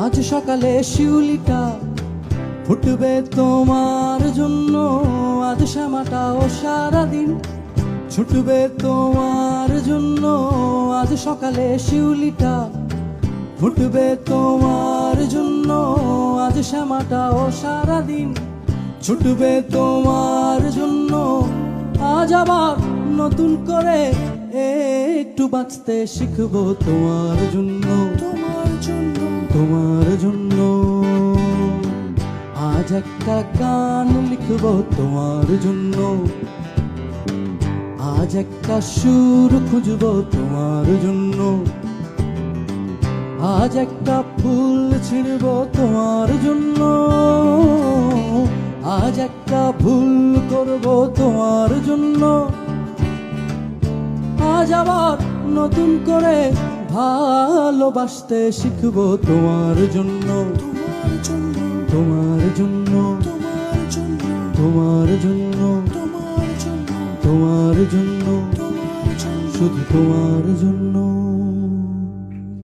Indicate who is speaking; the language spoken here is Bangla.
Speaker 1: আজ সকালে শিউলিটা ফুটবে তোমার জন্য, আজ শ্যামাটাও সারাদিন ছুটবে তোমার জন্য। আজ সকালে শিউলিটা ফুটবে তোমার জন্য, আজ শ্যামাটাও সারাদিন ছুটবে তোমার জন্য। আজ আবার নতুন করে একটু বাঁচতে শিখবো তোমার জন্য, তোমার জন্য, তোমার জন্য। আজ একটা গান লিখবো তোমার জন্য, আজ একটা সুর খুঁজবো তোমার জন্য। আজ একটা ফুল ছিঁড়বো তোমার জন্য, আজ একটা ভুল করবো তোমার জন্য। আজ আবার নতুন করে ভালোবাসতে শিখবো তোমার জন্য, তোমার জন্য, তোমার জন্য, তোমার জন্য, তোমার জন্য, তোমার জন্য, তোমার জন্য, শুধু তোমার জন্য।